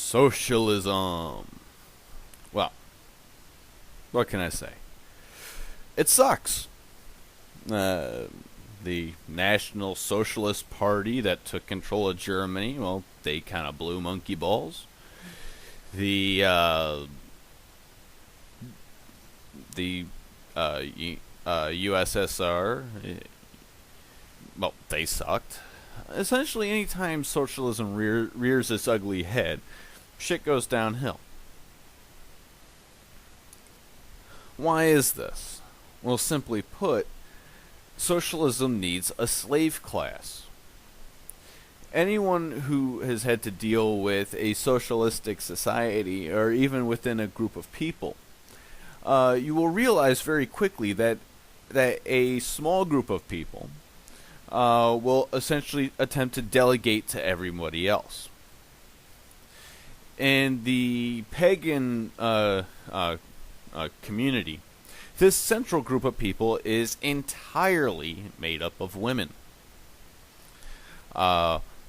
Socialism. Well, what can I say? It sucks. The National Socialist Party that took control of Germany, well, they kind of blew monkey balls. The USSR, well, they sucked. Essentially, anytime socialism rears its ugly head, shit goes downhill. Why is this? Well, simply put, socialism needs a slave class. Anyone who has had to deal with a socialistic society, or even within a group of people, you will realize very quickly that a small group of people will essentially attempt to delegate to everybody else. In the pagan community, this central group of people is entirely made up of women.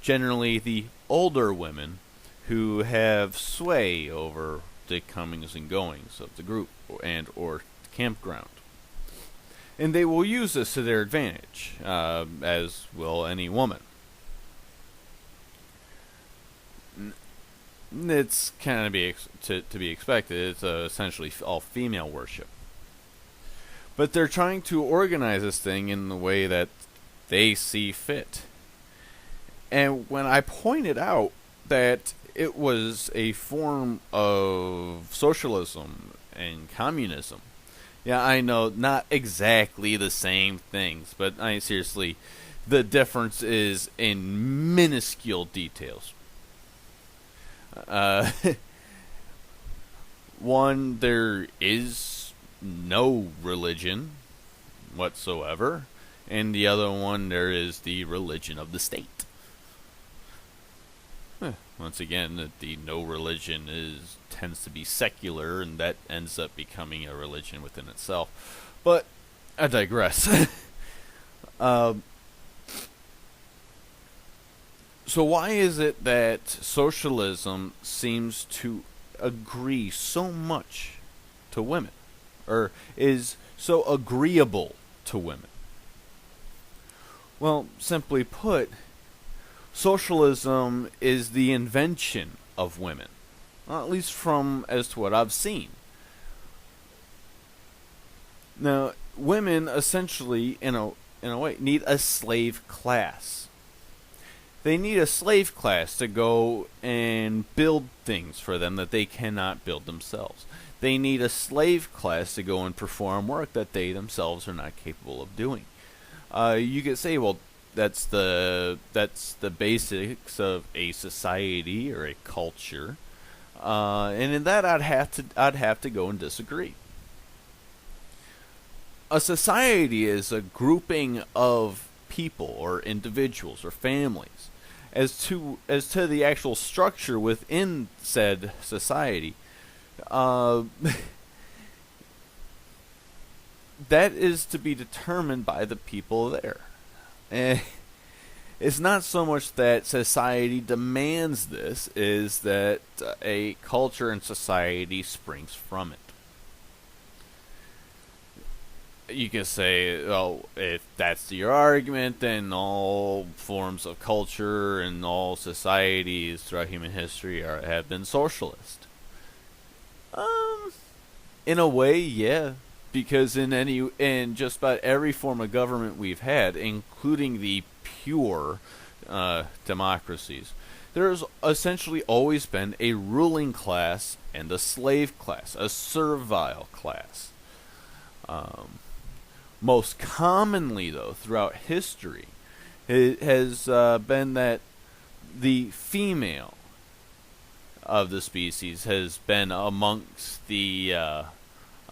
Generally, the older women who have sway over the comings and goings of the group or campground. And they will use this to their advantage, as will any woman. It's kind of to be expected. It's essentially all female worship. But they're trying to organize this thing in the way that they see fit. And when I pointed out that it was a form of socialism and communism, yeah, I know, not exactly the same things, but seriously, the difference is in minuscule details. One, there is no religion whatsoever, and the other one, there is the religion of the state. Once again, the no religion tends to be secular, and that ends up becoming a religion within itself. But I digress. So why is it that socialism seems to agree so much to women, or is so agreeable to women? Well, simply put, socialism is the invention of women, well, at least as to what I've seen. Now, women essentially, in a way, need a slave class. They need a slave class to go and build things for them that they cannot build themselves. They need a slave class to go and perform work that they themselves are not capable of doing. You could say, well, that's the basics of a society or a culture, and in that I'd have to go and disagree. A society is a grouping of people or individuals or families. As to the actual structure within said society, that is to be determined by the people there. It's not so much that society demands this, is that a culture and society springs from it. You can say, oh, if that's your argument, then all forms of culture and all societies throughout human history have been socialist. In a way, yeah. Because in just about every form of government we've had, including the pure democracies, there's essentially always been a ruling class and a slave class, a servile class. Most commonly, though, throughout history, it has been that the female of the species has been amongst the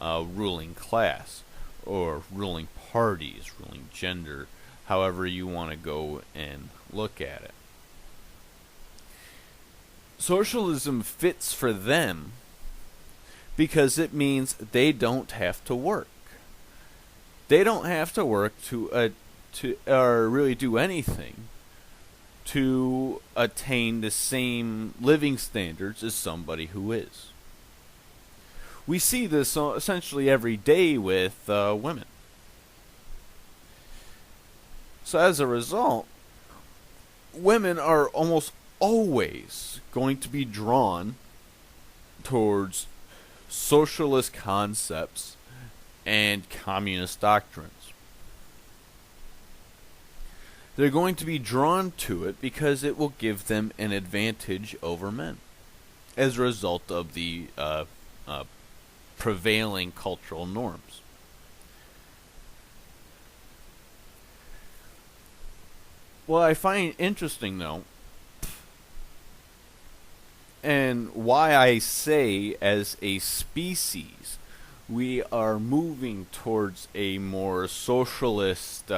ruling class, or ruling parties, ruling gender, however you want to go and look at it. Socialism fits for them because it means they don't have to work. They don't have to work to or really do anything to attain the same living standards as somebody who is. We see this essentially every day with women. So as a result, women are almost always going to be drawn towards socialist concepts and communist doctrines. They're going to be drawn to it because it will give them an advantage over men as a result of the prevailing cultural norms. What I find interesting, though, and why I say as a species we are moving towards a more socialist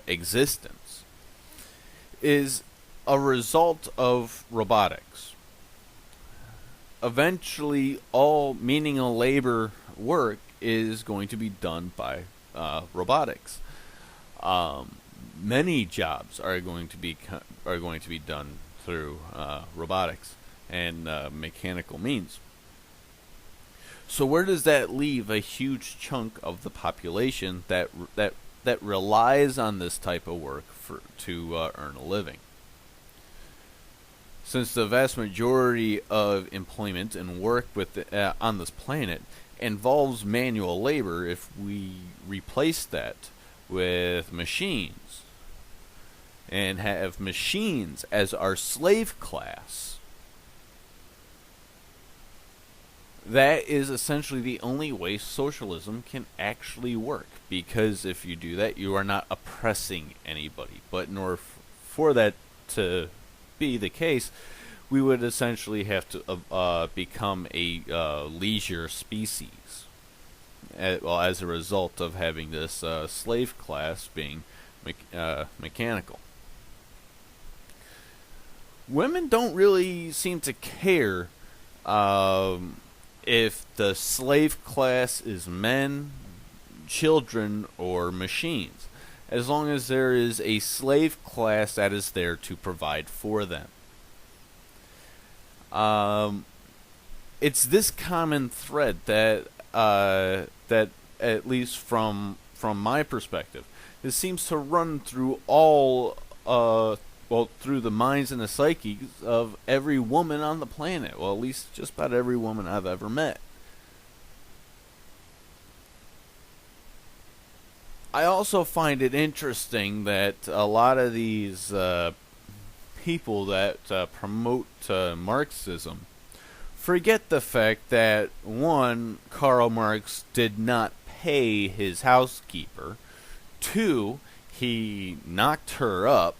existence, is a result of robotics. Eventually, all menial labor work is going to be done by robotics. Many jobs are going to be done through robotics and mechanical means. So where does that leave a huge chunk of the population that relies on this type of work to earn a living? Since the vast majority of employment and work on this planet involves manual labor, if we replace that with machines and have machines as our slave class, that is essentially the only way socialism can actually work. Because if you do that, you are not oppressing anybody. But in order for that to be the case, we would essentially have to become a leisure species, as a result of having this slave class being mechanical. Women don't really seem to care if the slave class is men, children, or machines, as long as there is a slave class that is there to provide for them. It's this common thread that at least from my perspective, it seems to run through all through the minds and the psyches of every woman on the planet. Well, at least just about every woman I've ever met. I also find it interesting that a lot of these people that promote Marxism forget the fact that, one, Karl Marx did not pay his housekeeper. Two, he knocked her up,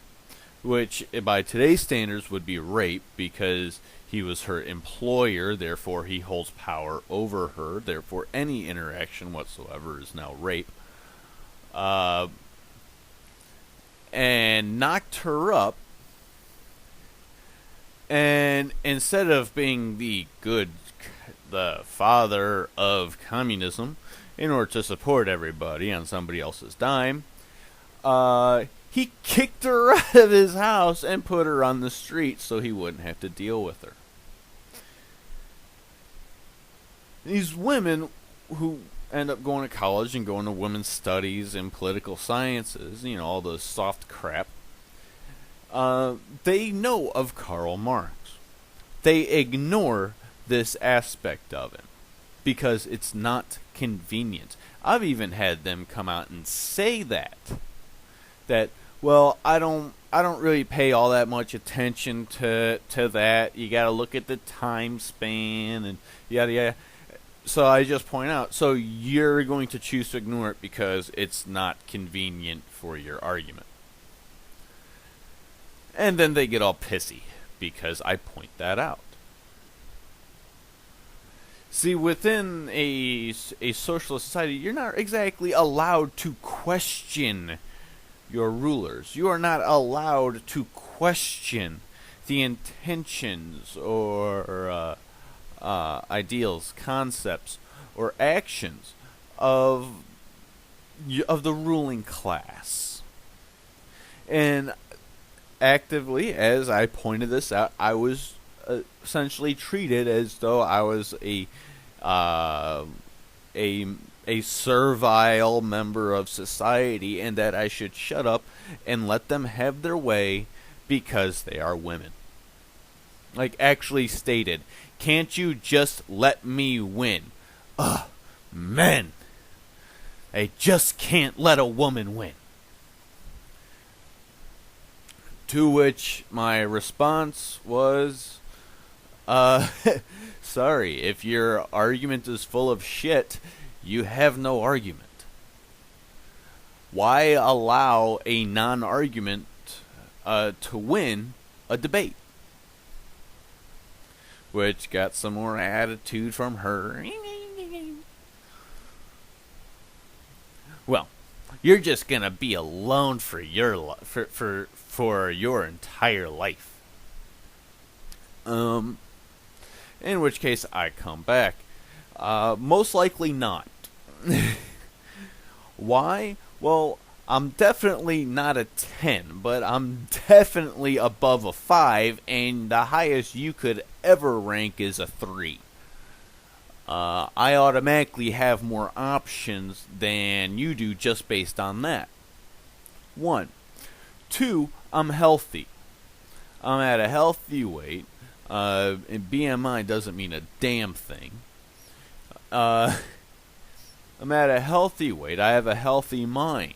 which by today's standards would be rape because he was her employer, therefore he holds power over her, therefore any interaction whatsoever is now rape. And knocked her up, and instead of being the father of communism, in order to support everybody on somebody else's dime, he kicked her out of his house and put her on the street so he wouldn't have to deal with her. These women who end up going to college and going to women's studies and political sciences, all the soft crap, they know of Karl Marx. They ignore this aspect of him because it's not convenient. I've even had them come out and say that well, I don't really pay all that much attention to that. You got to look at the time span and yada yada. So I just point out, so you're going to choose to ignore it because it's not convenient for your argument. And then they get all pissy because I point that out. See, within a socialist society, you're not exactly allowed to question your rulers. You are not allowed to question the intentions or ideals, concepts, or actions of the ruling class. And actively, as I pointed this out, I was essentially treated as though I was uh, a a servile member of society, and that I should shut up and let them have their way because they are women. Like, actually stated, can't you just let me win? Ugh, men. They just can't let a woman win. To which my response was, sorry, if your argument is full of shit, you have no argument. Why allow a non-argument to win a debate? Which got some more attitude from her. Well, you're just gonna be alone for your for your entire life. In which case I come back. Most likely not. Why? Well, I'm definitely not a 10, but I'm definitely above a 5, and the highest you could ever rank is a 3. I automatically have more options than you do just based on that. 1. 2, I'm healthy. I'm at a healthy weight. And BMI doesn't mean a damn thing. I'm at a healthy weight. I have a healthy mind.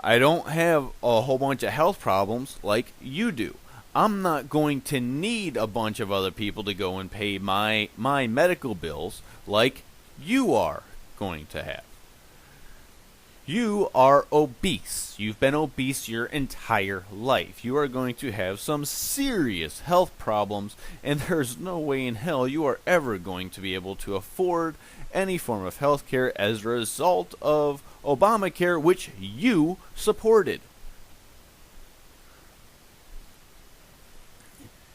I don't have a whole bunch of health problems like you do. I'm not going to need a bunch of other people to go and pay my medical bills like you are going to have. You are obese. You've been obese your entire life. You are going to have some serious health problems, and there's no way in hell you are ever going to be able to afford any form of health care as a result of Obamacare, which you supported.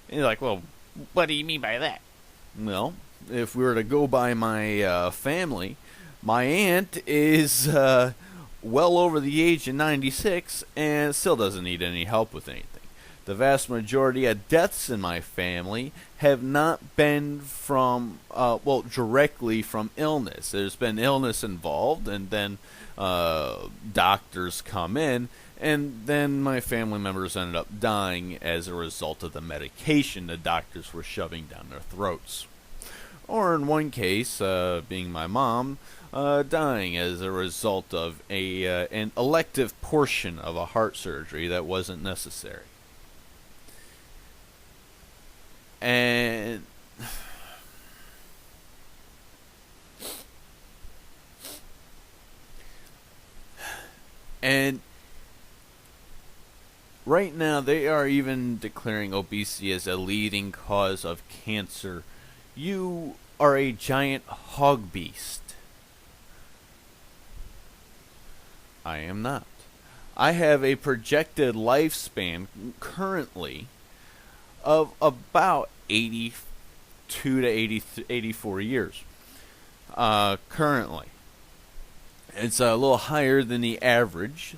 And you're like, well, what do you mean by that? Well, if we were to go by my family, my aunt is well over the age of 96 and still doesn't need any help with anything. The vast majority of deaths in my family have not been from, directly from illness. There's been illness involved, and then doctors come in, and then my family members ended up dying as a result of the medication the doctors were shoving down their throats. Or in one case, being my mom, dying as a result of an elective portion of a heart surgery that wasn't necessary. And right now they are even declaring obesity as a leading cause of cancer. You are a giant hog beast. I am not. I have a projected lifespan currently of about 82 to 84 years. Currently. It's a little higher than the average,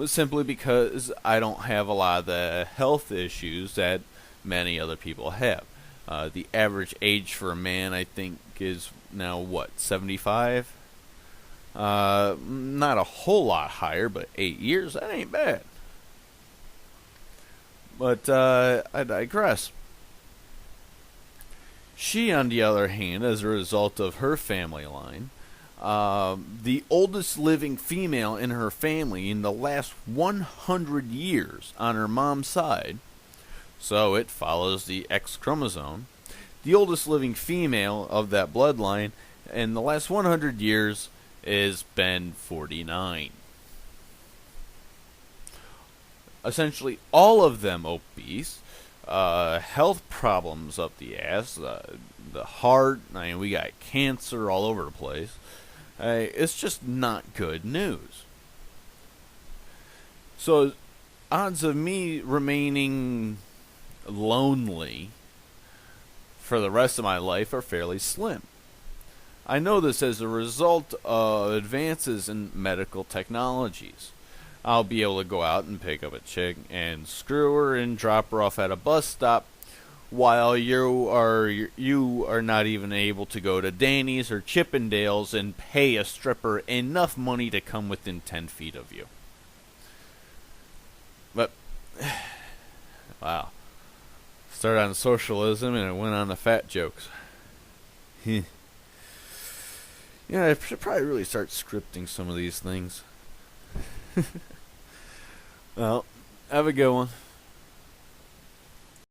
simply because I don't have a lot of the health issues that many other people have. The average age for a man, I think, is now, 75? Not a whole lot higher, but 8 years, that ain't bad. But I digress. She, on the other hand, as a result of her family line, the oldest living female in her family in the last 100 years on her mom's side, so it follows the X chromosome, the oldest living female of that bloodline in the last 100 years has been 49. Essentially all of them obese, health problems up the ass, the heart, we got cancer all over the place. It's just not good news. So, odds of me remaining lonely for the rest of my life are fairly slim. I know this as a result of advances in medical technologies. I'll be able to go out and pick up a chick and screw her and drop her off at a bus stop, while you are not even able to go to Danny's or Chippendales and pay a stripper enough money to come within 10 feet of you. But wow, started on socialism and it went on to fat jokes. Yeah, I should probably really start scripting some of these things. Well, have a good one.